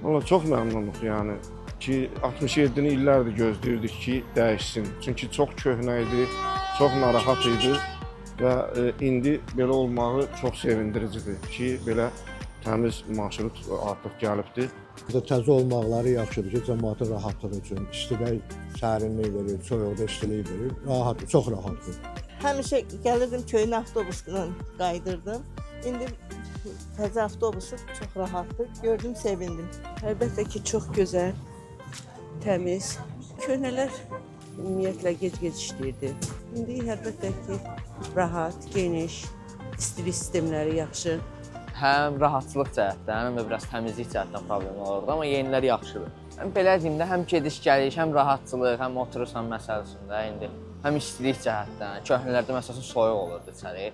Valla çox məmnunluq yəni ki 67-ni illərdir gözləyirdik ki dəyişsin. Çünki çox köhnə idi, çox narahat idi və indi belə olmağı çox sevindiricidir ki, belə təmiz marşrut artıq gəlibdir. Təzə olmaqları yaxşıdır ki, cəmaatın rahatlığı üçün istilik, sərinlik verir, soyuqda istilik verir. Rahat, çox rahatdır. Həmişə gəlirdim köyün avtobusla qaydırdım. İndi təzə avtobusu çox rahatdır. Gördüm, sevindim. Əlbəttə ki, çox gözəl, təmiz. Köhnələr ümumiyyətlə gec-gec işləyirdi. İndi əlbəttə ki, rahat, geniş, istilik sistemləri yaxşı. Həm rahatçılıq cəhətdən, həm də biraz təmizlik cəhətdən problem olurdu, amma yeniləri yaxşıdır. Belə deyim də, həm gediş-gəliş, həm rahatçılıq, həm oturursan məsələsində indi, həm istilik cəhətdən, köhnələrdə məsələn soyuq olurdu içəri.